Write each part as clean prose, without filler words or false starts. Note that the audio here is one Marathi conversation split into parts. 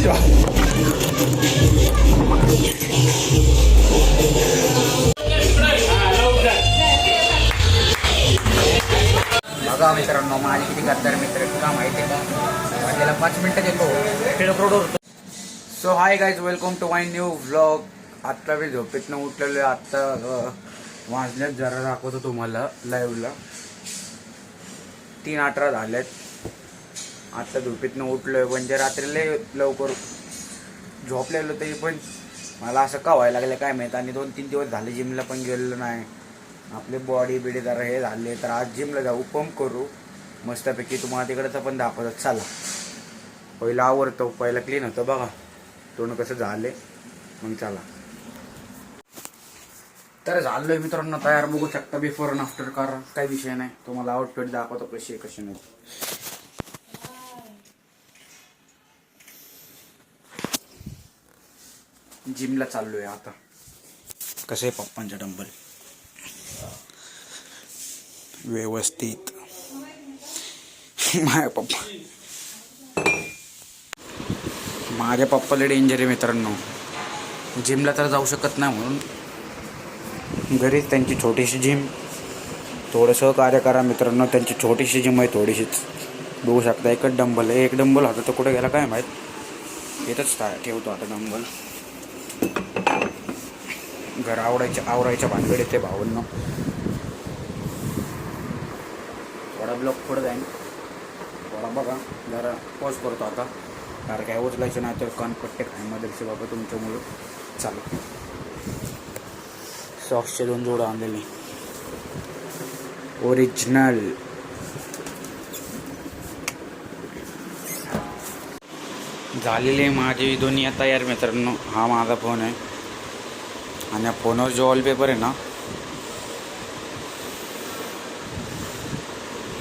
बघा मित्रांनो, माझे किती गद्दार मित्र तुला माहिती आहे का? माझ्याला 5 मिनिटं येतो. So hi guys, welcome to my new vlog. आत्ता मी झोपेतनं उठलेलो आहे. आत्ता वाजल्यात जरा दाखवतो तुम्हाला लाईव्हला. 3:18 झाल्यात. आत्ता झोपेतनं उठलोय, म्हणजे रात्री लय लवकर झोपलेलो तरी पण मला असं का व्हायला लागलं काय माहीत. आणि 2-3 दिवस झाले जिमला पण गेलेलो नाही. आपले बॉडी बिडी जरा हे झाले, तर आज जिमला जाऊ, पंप करू मस्तपैकी. तुम्हाला तिकडचं पण दाखवतात. चला, पहिला आवरतो, पहिला क्लीन होतं बघा तोंड कसं झाले, मग चला. तर झालोय मित्रांनो तयार, बघू शकता बिफोर अँड आफ्टर. कारण काही विषय नाही, तुम्हाला आउटफिट दाखवतो कशी आहे कशी नाही. जिमला चाललोय आता. कसं आहे पप्पांचा डंबल व्यवस्थित. माझ्या पप्पाला डेंजर आहे मित्रांनो. जिमला तर जाऊ शकत नाही म्हणून घरीच त्यांची छोटीशी जिम. थोडंसं कार्य करा मित्रांनो, त्यांची छोटीशी जिम आहे थोडीशीच. बघू शकता एकच डंबल आहे. एक डंबल होता तो कुठे गेला काय माहीत. इथंच ठेवतो आता डंबल. घर आवरायच्या भानगड येते भावांना. थोडा ब्लॉक पुढे जाईन, थोडा बघा जरा पॉज करतो आता. कारण काय उचलायचं नाही तर कानपट्टे खायमध्ये बाबा तुमच्यामुळं. चालू सॉक्सचे 2 जोडं आणलेले ओरिजिनल. झालेले माझी दुनिया तयार मित्रांनो. हा माझा फोन आहे आणि या फोनवर जो वॉलपेपर आहे ना,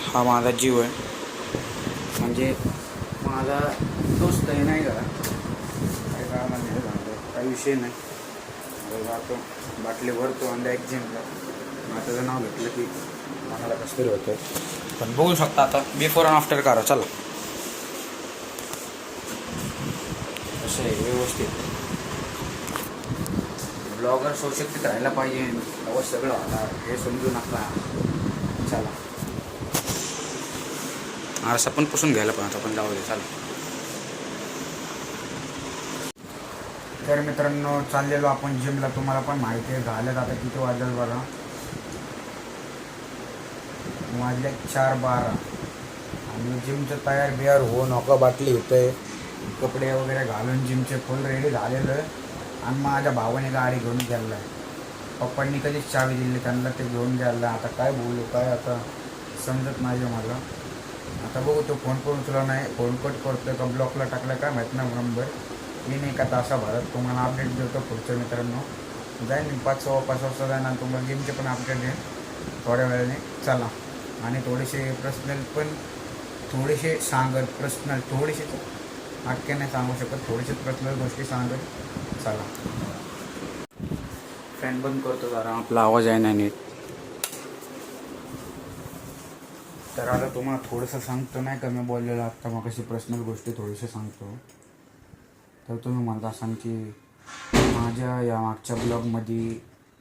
हा माझा जीव आहे. म्हणजे माझा दोस्त आहे नाही का. काय कामामध्ये काही विषय नाही. जातो बाटली भरतो आणि एक जिमला. माझं नाव घेतलं की मला कसं तरी होतं. पण बघू शकता आता बिफोर अँड आफ्टर करा. चला कसं आहे व्यवस्थित. ब्लॉगर सुशिक्षित राहायला पाहिजे, तेव्हा सगळं होणार हे समजू नका. चला आरसा पण पुसून घ्यायला पण आता पण जाऊ दे. चला तर मित्रांनो चाललेलो आपण जिमला. तुम्हाला पण माहिती आहे झाल्यात आता किती वाजलं बघा. वाजले 4:12 आणि जिमचं तयार बियार हो नका बाटली होतंय. कपडे वगैरे घालून जिमचे फुल रेडी झालेलं आहे. आणि माझ्या भावाने गाडी घेऊन गेलेला आहे. पप्पांनी कधीच चावी दिली त्यांना, ते घेऊन गेला. आता काय बोलू काय आता समजत नाही मला. आता बघू तो फोन पण उचला नाही. फोन कट करतोय का ब्लॉकला टाकला काय माहीत नाही नंबर. मी नाही का तासाभरात तुम्हाला अपडेट देतो पुढचं मित्रांनो. जाईन मी 5 वाजता जाईन आणि तुम्हाला जिमचे पण अपडेट देईन थोड्या वेळाने. चला आणि थोडेसे पर्सनल पण थोडेसे सांगत. पर्सनल थोडेसे अटके नाही सांगू शकत, थोडेसे पर्सनल गोष्टी सांगत. चला फॅन बंद करतो जरा, आपला आवाज आहे नाही नीट. तर आता तुम्हाला थोडंसं सांगतो नाही का मी बोललेलं आत्ता मग कशी पर्सनल गोष्टी थोडीशी सांगतो. तर तुम्ही म्हणत असाल की माझ्या या मागच्या ब्लॉगमध्ये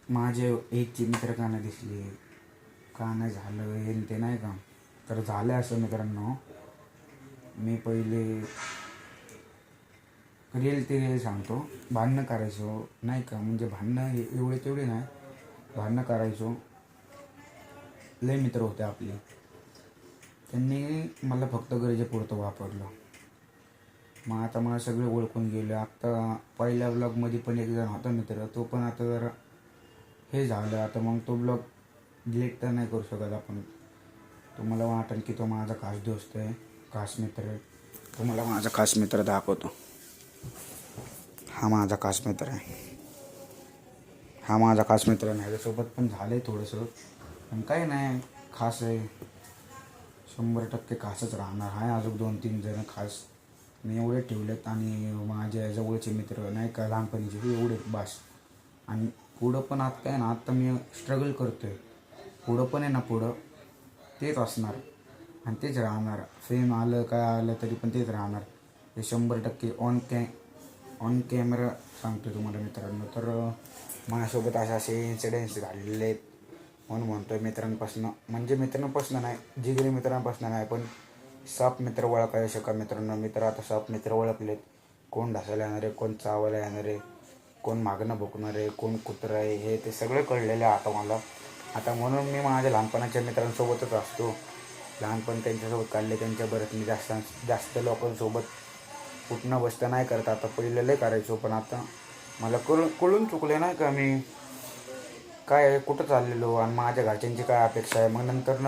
माझे एक मित्र का नाही दिसले, का नाही झालं हे ते नाही का. तर झालं असं मित्रांनो, मी पहिले रील सांगतो. भांडणं करायचो नाही का, म्हणजे भांडणं एवढे तेवढे नाही, भांडणं करायचो. लय मित्र होते आपले. त्यांनी मला फक्त गरजेपुरतं वापरलं. मग आता मला सगळे ओळखून गेले. आत्ता पहिल्या ब्लॉगमध्ये पण एक जण होता मित्र, तो पण आता जरा हे झालं. आता मग तो ब्लॉग डिलीट तर नाही करू शकत आपण. तुम्हाला वाटेल की तो माझा खास दोस्त आहे, खास मित्र आहे. तुम्हाला माझा खास मित्र दाखवतो. हा माझा खास मित्र आहे. हा माझा खास मित्र आहे. ह्याच्यासोबत पण झालं आहे थोडंसं, पण काही नाही, खास आहे. 100% खासच राहणार. आहे अजून 2-3 जण खास मी एवढे ठेवलेत. आणि माझ्या जवळचे मित्र नाही का लहानपणीचे एवढे बास. आणि पुढं पण आता काय ना, आत्ता मी स्ट्रगल करतो आहे. पुढं पण आहे ना, पुढं तेच असणार आणि तेच राहणार. फेम आलं काय आलं तरी पण तेच राहणार. हे 100% ऑन कॅमेरा सांगतो तुम्हाला मित्रांनो. तर माझ्यासोबत असे इन्सिडेंट्स घडलेले आहेत म्हणून म्हणतोय मित्रांपासून, म्हणजे मित्रांपासून नाही, जिगरी मित्रांपासून नाही, पण साप मित्र ओळखायला शिका मित्रांनो. मित्र आता साप मित्र ओळखलेत. कोण ढासायला येणार आहे, कोण चावायला येणार आहे, कोण मागणं भुकणार आहे, कोण कुत्रं आहे, हे ते सगळं कळलेलं आहे आता मला. आता म्हणून मी माझ्या लहानपणाच्या मित्रांसोबतच असतो. लहानपण त्यांच्यासोबत काढले, त्यांच्या बरंच मी जास्त लोकांसोबत उठणं बसतं नाही करत. आता पहिले लय करायचो, पण आता मला कळून चुकले नाही का मी काय कुठं चाललेलो आणि माझ्या घरच्यांची काय अपेक्षा आहे. मग नंतर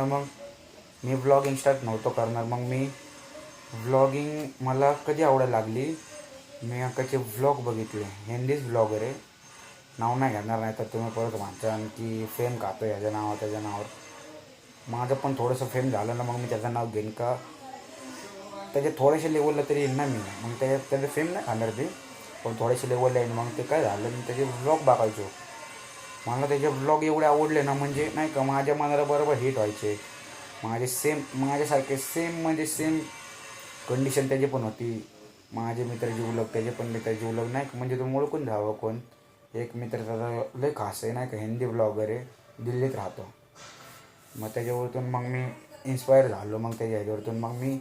मी व्लॉगिंग स्टार्ट नव्हतो करणार. मग मी व्लॉगिंग मला कधी आवडायला लागली, मी आकाचे व्लॉग बघितले. हिंदीच व्लॉगर आहे, नाव नाही घेणार, नाही तर तुम्ही परत म्हणता की फेम खातो ह्याच्या नावावर त्याच्या नावावर. माझं पण थोडंसं फेम झालं ना, मग मी त्याचं नाव घेईन का त्याच्या थोड्याशा लेवलला तरी येईन ना मी. मग त्याचं फेम नाही खाणार ते, पण थोड्याशा लेवलला येईन. मग ते काय झालं, मी त्याचे व्लॉग बघायचो. मला त्याचे व्लॉग एवढे आवडले ना, म्हणजे नाही का माझ्या मनाला बरोबर हिट व्हायचे. माझ्यासारखे सेम कंडिशन त्याची पण होती. माझे मित्र जीवलग, त्याचे पण मित्र जीवलग नाही का, म्हणजे तुम्ही ओळखून जावं कोण. एक मित्र त्याचा लय खास आहे नाही का, हिंदी व्लॉगर आहे, दिल्लीत राहतो. मग त्याच्यावरतून मग मी इन्स्पायर झालो. मग त्याच्या ह्याच्यावरतून मग मी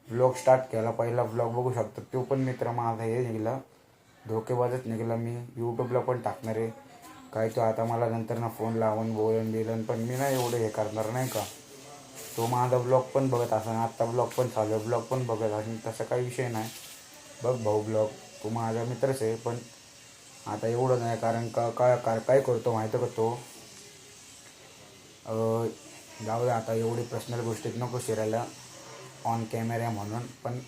व्लॉग स्टार्ट केला. पहिला व्लॉग बघू शकतो, तो पण मित्र माझा हे निघाला, धोकेबाजच निघाला. मी यूट्यूबला पण टाकणार आहे काय, तो आता मला नंतर ना फोन लावून बोलून दिलं, पण मी नाही एवढं हे करणार नाही का. तो माझा ब्लॉग पण बघत असेल, आत्ता ब्लॉग पण चालू आहे, ब्लॉग पण बघत असेल, तसा काही विषय नाही. बघ भाऊ ब्लॉग, तो माझा मित्रच आहे, पण आता एवढं नाही. कारण का काय करतो माहिती का तो, जाऊ दे आता एवढी पर्सनल गोष्टीत नको शिरायला ऑन कॅमेरा म्हणून. पण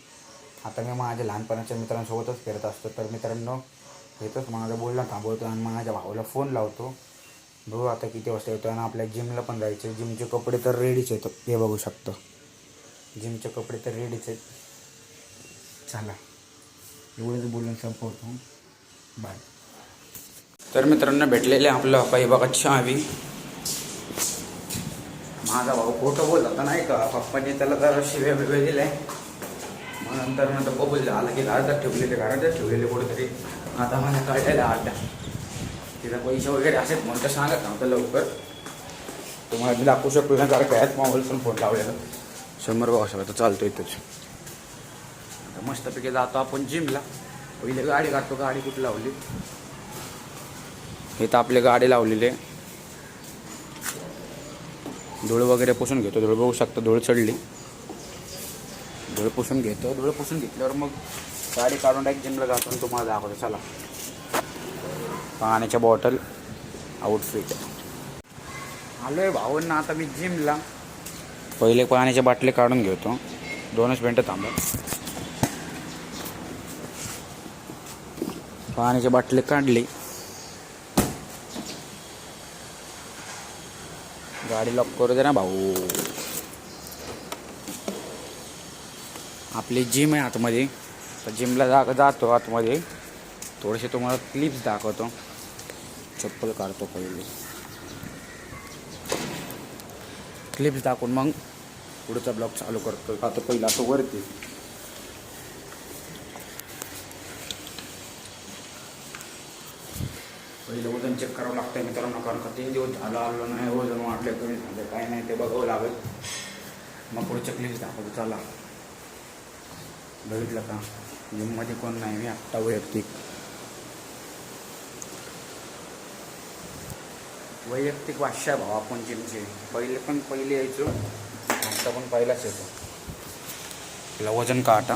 आता मी माझ्या लहानपणाच्या मित्रांसोबतच फिरत असतो. तर मित्रांनो, येतच माझं बोलणं थांबवतो आणि माझ्या भावाला फोन लावतो, बघू आता किती वाजता येतो. आणि आपल्या जिमला पण जायचं, जिमचे कपडे तर रेडीच येतो, हे बघू शकतो, जिमचे कपडे तर रेडीच आहेत. चला एवढंच बोलून संपवतो, बाय. तर मित्रांनो भेटलेले आपलं काही बघा चहावी. माझा भाऊ खोटं बोलत होता नाही का, पप्पाने त्याला जरा शिव्या बिव्या दिल्या. मग नंतर बबल झाला की घरातच ठेवलेले कुठेतरी. आता मला कळलेलं आता तिथं पैसे वगैरे असेच म्हणतं, सांगत नव्हतं लवकर. तुम्हाला मी दाखवू शकतो ना, कारण काय मोबाईल पण फोन लावलेला 100 भाषा चालतो इथंच. आता मस्तपैकी जातो आपण जिमला. पहिले गाडी काढतो, गाडी कुठं लावली, हे तर आपली गाडी लावलेली आहे. धूळ वगैरे पुसून घेतो, धूळ बघू शकतो, धूळ चढली, धूळ पुसून घेतो. धूळ पुसून घेतल्यावर मग गाडी काढून डायरेक्ट जिमला जातो आणि तुम्हाला दाखवतो. चला, पाण्याच्या बॉटल, आउटफिट आलो आहे भाऊंना. आता मी जिमला पहिले पाण्याच्या बाटल्या काढून घेतो, 2च मिनटं थांबा. पाण्याची बाटली काढली, गाडी लॉक करू दे ना भाऊ. आपली जिम आहे आतमध्ये, तर जिमला जातो आतमध्ये. थोडेसे तुम्हाला क्लिप्स दाखवतो. चप्पल काढतो पहिले, क्लिप्स दाखवून मग पुढचा ब्लॉग चालू करतो. आता पहिला तो वरती पहिलं वजन चेक करावं लागतं मित्रांनो, कारण का 3 दिवस झालं आलो नाही, वजन वाढलं कमी झालं काय नाही ते बघावं लागेल. मग पुढच्या क्लिप्स दाखवतो. चला, बघितलं का, जिममध्ये कोण नाही, मी आत्ता वैयक्तिक वाश्या भाऊ आपण जिमचे. पहिले यायचो, आत्ता पण पहिलाच येतो. तिला वजन काटा,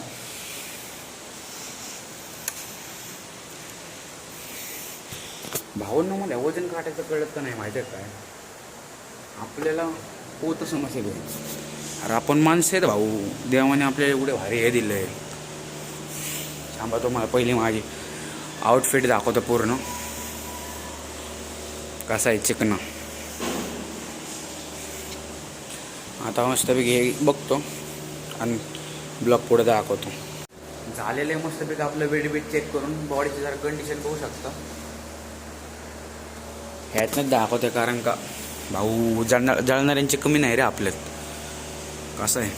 भावांना मला वजन काटायचं कळत का नाही माहिती आहे काय, आपल्याला होतं समस्या घे. अरे आपण माणसं आहेत भाऊ, देवाने आपल्याला एवढे भारी हे दिलं आहे. थांबा तुम्हाला पहिली माझी आउटफिट दाखवतो पूर्ण कसा आहे चिकना. आता मस्तपैकी हे बघतो आणि ब्लॉग पुढे दाखवतो. झालेलं आहे मस्तपैकी आपलं वेट चेक करून, बॉडीची जरा कंडिशन बघू शकता. ह्यातनंच दाखवते, कारण का भाऊ जळणाऱ्यांची कमी नाही रे आपल्यात. कसं आहे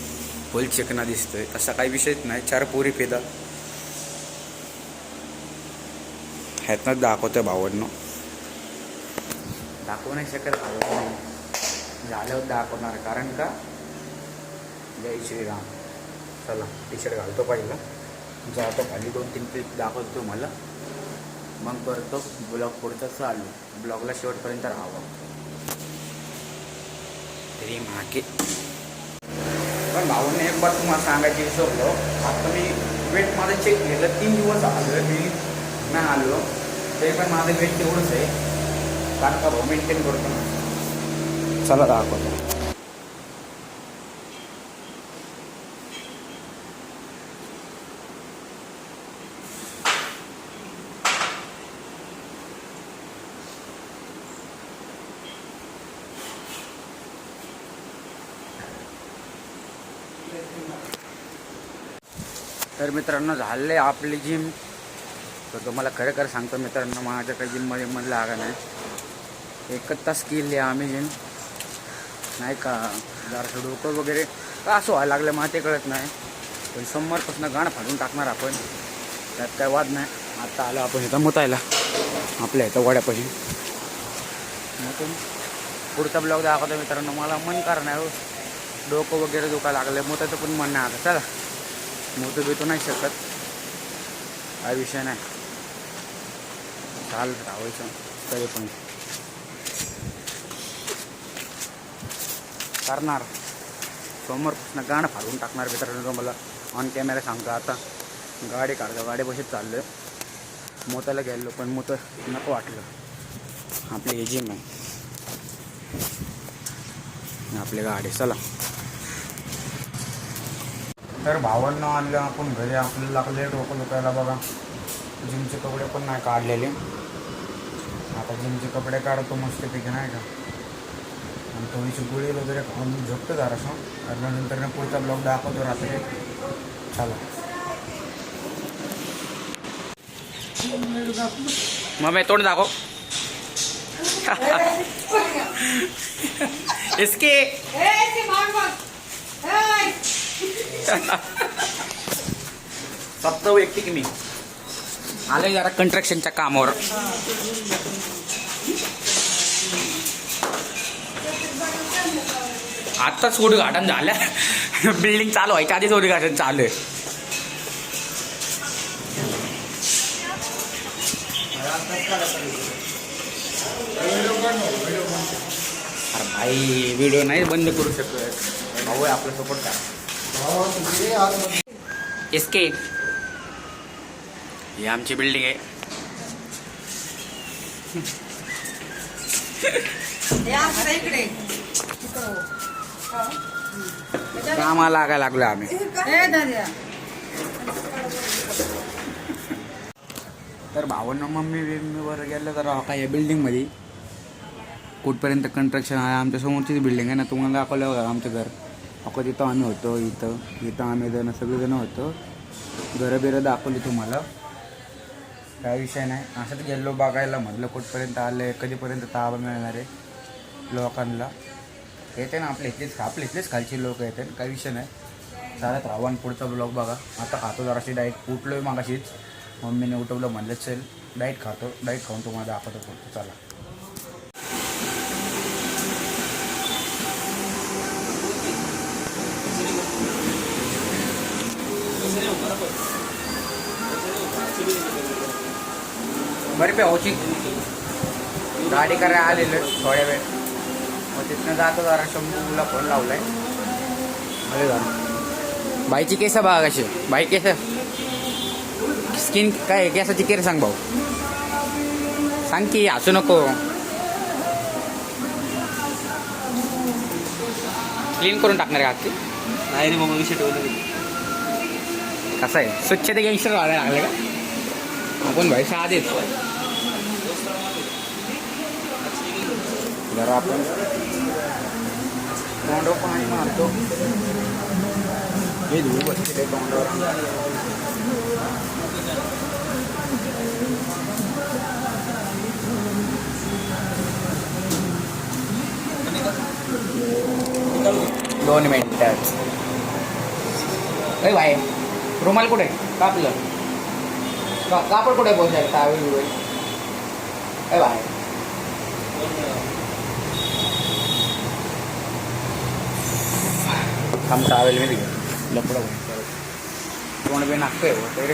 फुल चिकना दिसतोय, तसा काही विषयच नाही. 4 पोरी पेदा ह्यातनंच दाखवतोय भावांनो. दाखवू नाही शकत भावांनो, झाल्यावर दाखवणार. कारण का जय श्रीराम. चला टी शर्ट घालतो पहिला, जातो खाली 2-3 क्लिप दाखवतो मला, मग करतो ब्लॉग पुढचा चालू. ब्लॉगला शेवटपर्यंत राहावं तरी मागे. पण भाऊने एक बार तुम्हाला सांगायची विसरलो. आता मी वेट माझं चेक केलं, 3 दिवस आलो मी नाही आलो तरी पण माझं वेट तेवढंच आहे. कारण का भाऊ मेंटेन करतो ना. चला दाखवतो. तर मित्रांनो झाले आपली जिम. तर तुम्हाला खरं खरं सांगतो मित्रांनो, माझ्या काही जिममध्ये मन लागा नाही. 1 तास केली आम्ही जिम नाही का. जरासं डोकं वगैरे का असं व्हायला लागलं मला ते कळत नाही. पण सोमवारपासून गाणं फाडून टाकणार आपण, त्यात काय वाद नाही. आता आलो आपण इथं मुतायला आपल्या इथं वड्यापाशी. मग पुढचा ब्लॉग दाखवतो मित्रांनो. मला मन करणार डोकं वगैरे दुखायला लागलं, मुताचं पण मन नाही. आता चला मोठं भेटू नाही शकत, काय विषय नाही. चाल राहायचं तरी पण करणार. समोरपासून गाणं फाडून टाकणार मित्रांनो. मला ऑन कॅमेरा सांगतो. आता गाडी काढतो, गाडी बशीत चाललो आहे. मोताला गेलो पण मोतं नको वाटलं. आपली हे जिम आहे, आपली गाडी. चला तर भावांना आणलं आपण घरी. आपल्याला लागले डोकं दुखायला बघा. जिमचे कपडे पण नाही काढलेले. आता जिमचे कपडे काढतो मस्तपैकी नाही का, आणि थोडीशी गोळी वगैरे खाऊन झोपतो जरासं. कारण नंतर पुढचा ब्लॉग दाखवतो रात्री. चला मग मी तोंड दाखव. इसके फक्त व्यक्ती की मी आले जरा कंस्ट्रक्शनच्या कामावर. आत्ताच उद्घाटन झालं. बिल्डिंग चालू व्हायच्या आधीच उद्घाटन चालू आहे. अरे भाई व्हिडिओ नाही बंद करू शकत. भाऊ आपला सपोर्ट करा. इसके ही आमची बिल्डिंग आहे. कामाला लागायला लागलो आम्ही. तर भावांना मम्मीवर गेलं तर काय या बिल्डिंगमध्ये कुठपर्यंत कंस्ट्रक्शन आहे. आमच्या समोरचीच बिल्डिंग आहे ना, तुम्हाला दाखवलं बघा आमचं घर. अको तिथं आम्ही होतो, इथं आम्ही जण सगळेजण होतो. घरं बिरं दाखवली तुम्हाला, काय विषय नाही. असंच गेलो बघायला, म्हटलं कुठपर्यंत आलं आहे, कधीपर्यंत ताबा मिळणार आहे लोकांना. येते ना आपल्या इथलेच खालची लोक येते, काही विषय नाही. चालत राहून पुढचा ब्लॉग बघा. आता खातो जराशी डाईट, उठलो आहे मागाशीच. मम्मीने उठवलं, म्हणलं चल डाईट खातो. डाईट खाऊन तुम्हाला दाखवतो पुढचं. चला बरे पे होची गाडी करायला आलेलं थोड्या वेळ. मग तिथनं जातो जरा शंभूला फोन लावलाय. अरे जा बाईची केस बघा कशी. बाई केस स्किन काय केसाची केअर सांग भाऊ, सांग की. हसू नको. क्लीन करून टाकणार आहे आजची. नाही रे मग विषय ठेवलं. कसं आहे स्वच्छता गँगस्टर व्हायला लागले का आपण भाई. साधेच जरा आपण तोंडावर पाणी मारतो. हे धूळ बसते तोंडावर. दोन मिनिटात. भाई रुमाल कुठे कापलं, कापड कुठे पोचायला टावेल. काय बाय काम ट्रॅव्हल मध्ये लपडा तोंड बी नागतोय रे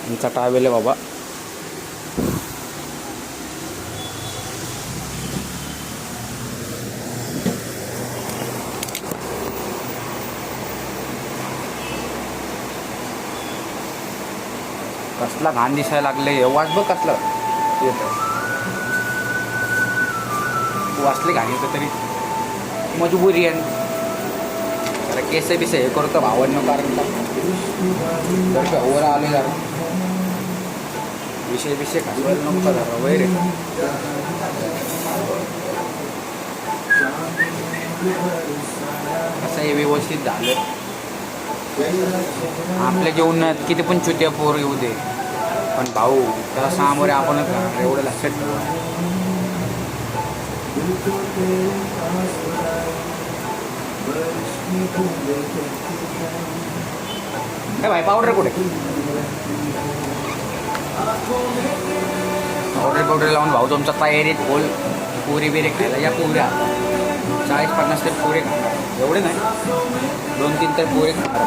आमचा ट्रॅव्हल आहे बाबा. कसला घाण दिसायला लागले वास बघ कसला येत वाचले घाण येतं तरी मजबुरी आहे. जरा केस बिस हे करतो भावांना कारण जर का ओरा आले जरा विषय खासवायला नको जरा वैरे असं हे व्यवस्थित झालं. आपल्या जेवणात किती पण चुत्या पोर येऊ दे पण भाऊ त्याला सामोरे आपणच राहणार एवढं लक्षात ठेवा. काय भाई पावडर कुठे पावडर लावून भाऊ तुमचा तयारीत बोल पुरी बिरे खायला या पुऱ्या 40-50 तर पुरे खाणार एवढे नाही 2-3 तर पुरे खाणार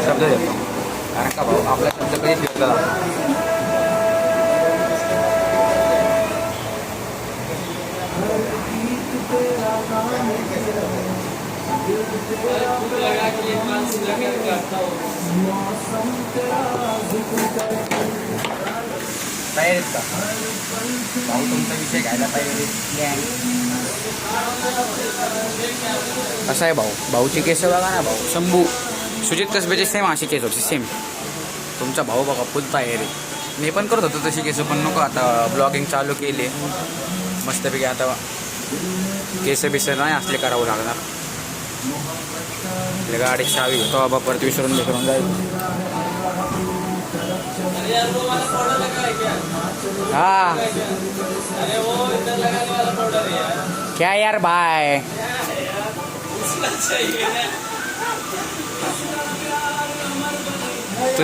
शब्द देतो कारण का भाऊ आपला शब्द कधीच घेतला जातो. तयारीत का भाऊ तुमचा विषय घ्यायला पाहिजे. कसं आहे भाऊची केस बघा ना भाऊ शंभू सुजित कसबेचे सेम अशी केस होती सेम. तुमचा भाऊ बघा फुल तयारी. मी पण करत होतो तशी केस पण नको आता ब्लॉगिंग चालू केली मस्तपैकी आता केस बिस नाही असले करावं लागणार. गाडी चावी घेतो बाबा परत विसरून जाईल. हाँ क्या यार भाई तो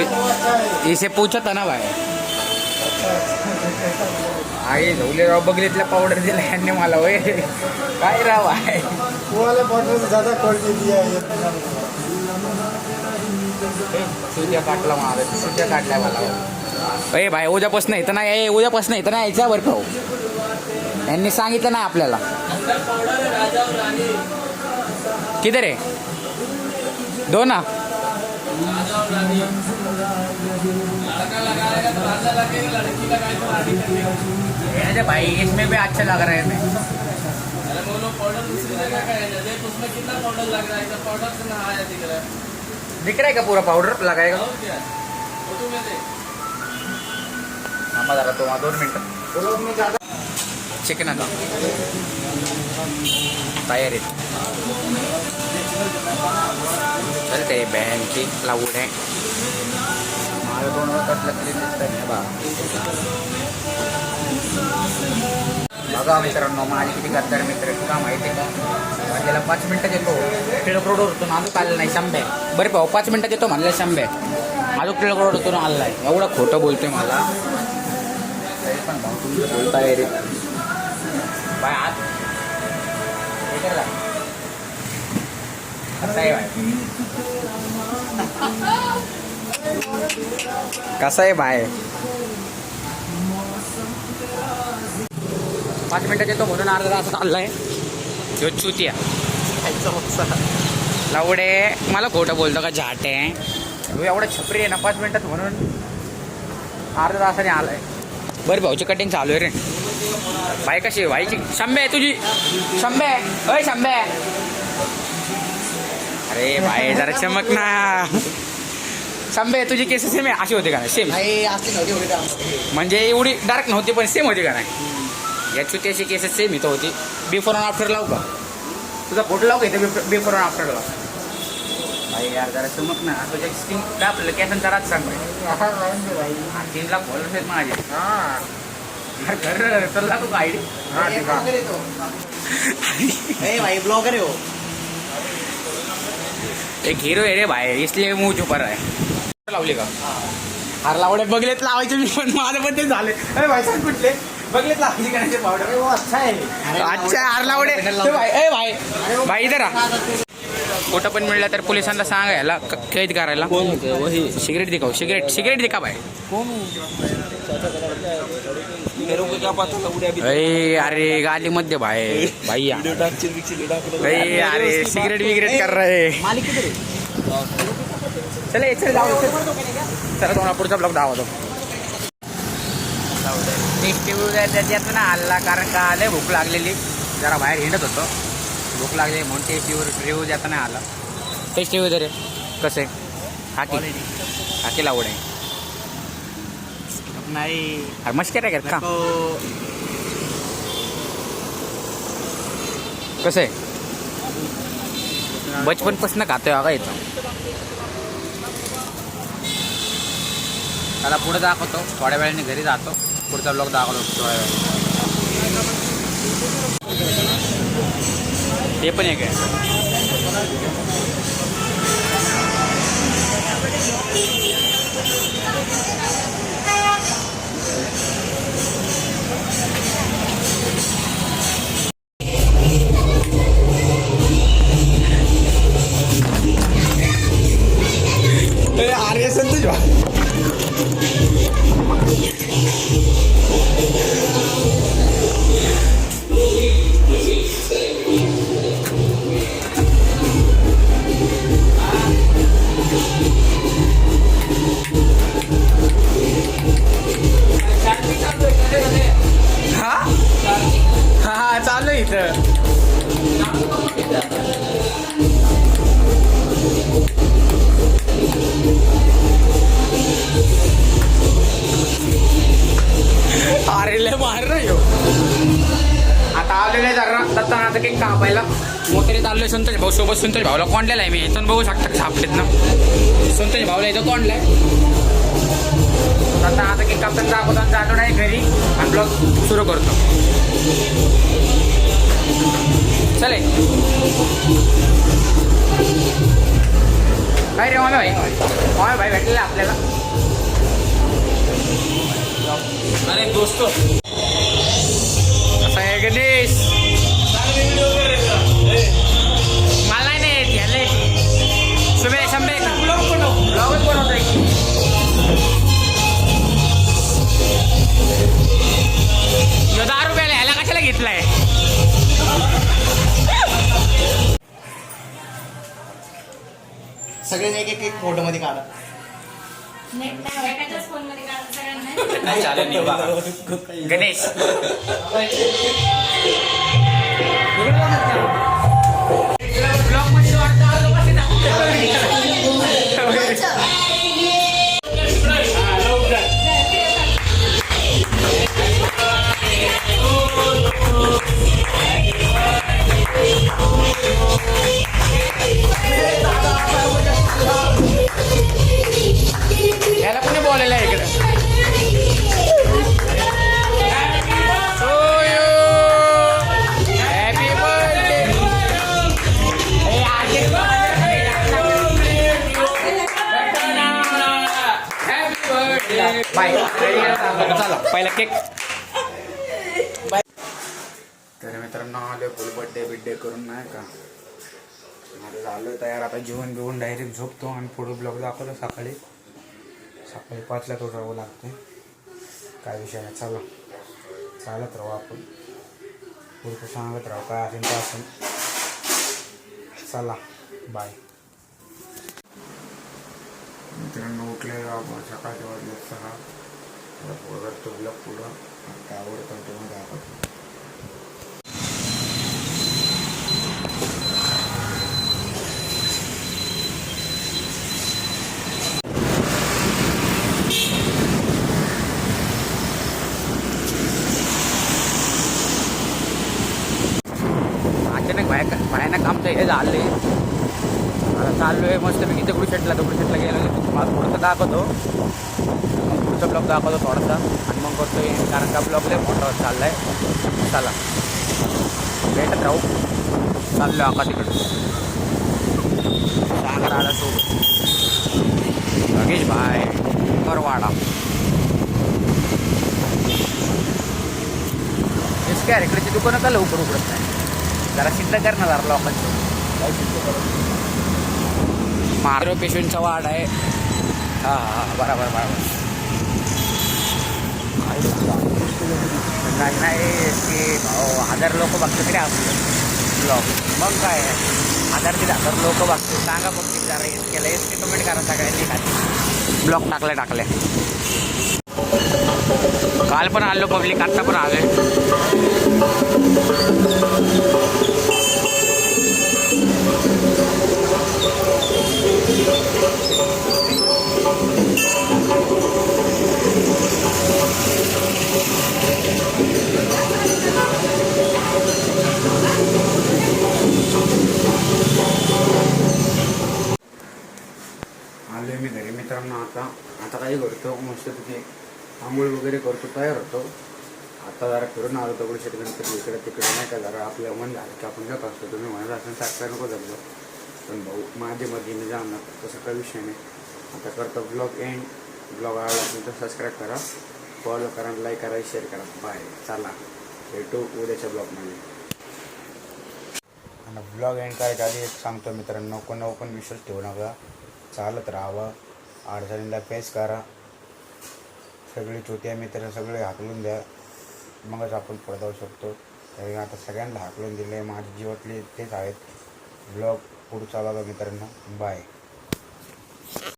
इसे पूछा था ना भाई आई झोलेराव बघितल्या पावडर दिला यांनी मला होय काय राव आहे पाउडर से ज्यादा क्वालिटी दिया है. सुद्या काटला मला सुद्या काटलाय मला. अरे भाई उद्यापासून इथं नाही उद्यापासून इथं नाही यायचा बरं का यांनी सांगितलं नाही आपल्याला. किधर है दो ना भाई इसमें भी अच्छा लग रहा है मैं. दिख रहा है का पूरा पाउडर लगाएगा हाँ जरा तो 2 मिनट चिकन आता तयारी चलते बहन की लावूड आहे मला 2 वाजता दिसत बा बघा मित्रांनो माझी किती गद्दार मित्र का माहिती का त्याला 5 मिनिटात येतो टिळक रोडवर होतो ना अजून आलं नाही शंभे बरे भाऊ 5 मिनिटात येतो म्हणलं शंभे अजून टिळक रोड होतो ना आलाय एवढं खोटं बोलतोय मला. तरी पण भाऊ तुमचं बोलताय रे बाय आज कसं आहे भाई कसं आहे भाई 5 मिनिटात येतो म्हणून अर्धा तास चाललाय ह्यो चुतिया लावडे मला खोटं बोलतो का झाटे एवढं छपरी आहे ना 5 मिनिटात म्हणून अर्धा तासाने आलाय. बरं भाऊची कटिंग चालू आहे रे बाई कशी आहे भाईची शंभे आहे तुझी शंभे अय शंभे अरे भाई जरा चमक ना शंभे तुझी केस सेम आहे अशी होती का नाही सेम म्हणजे एवढी डार्क नव्हती पण सेम होती का नाही. या चुत्याची केसेस सेम इथं होती. बिफोर अँड आफ्टर लावू का तुझा फोटो लावू का इथं बिफोर अँड आफ्टर लाव भाई यार जरा चमक ना तुझ्या स्किन काय आपल्याला केसांचा रात सांग भाई 3 लाख फॉलोअर्स आहेत माझे. हां घर चल तू का आयडी ए भाई ब्लॉगर आहे हो. एक हिरो आहे रे भाई, इसलिए मुंह छुपा रहा है. लावली का हार लावडे बघलेत लावायचे मी पण माझं पण ते झाले. अरे भाई सांग कुठले बघलेत लावायचे करायचे पावडर. वो अच्छा है. अच्छा हार लावडे ए भाई, ए भाई भाई इधर आ. कुठं पण मिळलं तर पोलिसांना सांगा याला कैद करायला. कोण होतं वही सिगरेट दिखाओ, सिगरेट दिखा भाई. कोण मेरे को क्या पता था उड्या भी अरे गाली मध्ये भाई भैया. वीडियो टाकचिल बिकचिल टाकलं. अरे सिगरेट विगरेट कर रहे. मालिक किती रे चले चल जाऊ चला तुम्हाला पुढचा ब्लॉग दाखवतो. त्याच्यात ना हल्ला कारण का आले भूक लागलेली जरा बाहेर हिंडत होतो. भूक लागली म्हणून टेस्ट रिव्ह्यू देता नाही आला. टेस्ट रिव्ह्यू दे रे कसं आहे. हाकी लावड आहे नाही अरे मस्कर आहे का कसं आहे. बचपनपासून खातोय अगं इथं. त्याला पुढे दाखवतो थोड्या वेळाने घरी जातो. पुढचा ब्लॉग दाखवतो थोड्या वेळ. ते पण एक आहे. आर्य संतोष हा चालू आहे इथं. अरे लय बाहेर नाही हो. आता आलेलं आहे जरा दत्तानाचं केक कापायला. मोठे चाललोय संतोष भाऊ सोबत. संतोष भाऊला कोंडलेला आहे मी इथून बघू शकता सापडेत ना. संतोष भाऊला इथं कोंडलाय. दत्तानाचं केक कापताना दाखवताना जातो नाही घरी आणि ब्लॉग सुरू करतो. चले काय रे मामे भाई भेटलेला आपल्याला. अरे दोस्तो कसं आहे गणेश. मला नाही याले सुबे शंभे ब्लॉगच बनवतोय की. ₹10 ह्याला कशाला घेतलाय. सगळे एक एक फोटो मध्ये काढा. चालेल गणेश ब्लॉग मध्ये याला कोणी बोलायला आहे इकडे. Happy birthday. बाय चला पहिला केक. तर मित्रांनो आलो फुल बड्डे करून नाही का. माझं झालं तयार. आता जेवण बिवून डायरेक्ट झोपतो आणि पुढे ब्लॉग दाखवतो. सकाळी 5ला उठावं लागते. काय विषय नाही. चला चालत राहू आपण. पुढचं सांगत राहू काय असेल तर असेल. चला बाय. मित्रांनो उठले आपण सकाळच्या वाजले 6. वगैरे तो ब्लॉग पुढं काय आवडतं तेव्हा दाखवतो. अचानक भयानक आमचं हे झालं आहे. आता चाललो आहे मस्तपैकी दगडूशेठला गेलो. मला थोडंसं दाखवतो. पुढचा ब्लॉग दाखवतो थोडासा आणि मग करतो कारण का ब्लॉग लय मोठा चालला आहे. चला भेटत राहू. चाललो आका तिकडे सागर आला सोबत योगेश भाई परवाडा. तेच काय इकडेची दुकानं का लवकर उघडत नाही. जरा सिद्ध कर ना जरा लोकांचं. मारो पेशंटचा वाढ आहे. हां हां बरोबर बरोबर. नाही नाही की 1000 लोक बघतात तरी आपलं ब्लॉग. मग काय 1000 ते 1000 लोक बघतात. सांगा पब्लिक जरा एस केलं एस की कमेंट करा सगळ्यांनी खाली. ब्लॉग टाकल्या काल पण आलो पब्लिक आत्ता पण आलोय. आलोय मी घरी मित्रांनो. आता काही करतो मस्त तिथे आंघोळ वगैरे करतो, तयार होतो. आता जरा फिरून आलो दगडूशेठ गणपती इकडे तिकडे नाही का. जरा आपलं मन झालं की आपण जात असतो. तुम्ही म्हणत असेल साखर नको जमलो पण भाऊ माझे मधीने जाणार तसं काही विषय नाही. आता करतो ब्लॉग एंड. ब्लॉग आवडला असेल तर सबस्क्राईब करा, फॉलो करा, लाईक करा, शेअर करा. बाय. चला भेटू उद्याच्या ब्लॉगमध्ये. आणि ब्लॉग एंड करायच्या आधी एक सांगतो मित्रांनो, कोणावर पण विश्वास ठेवू नका. चालत राहावं, अडचणीला फेस करा. सगळे छोट्या मित्र सगळे हाकलून द्या, मगच आपण पुढे जाऊ शकतो. तरी आता सगळ्यांना हाकलून दिले माझ्या जीवातले तेच आहेत. ब्लॉग पुढचा बघा मित्रांनो. बाय.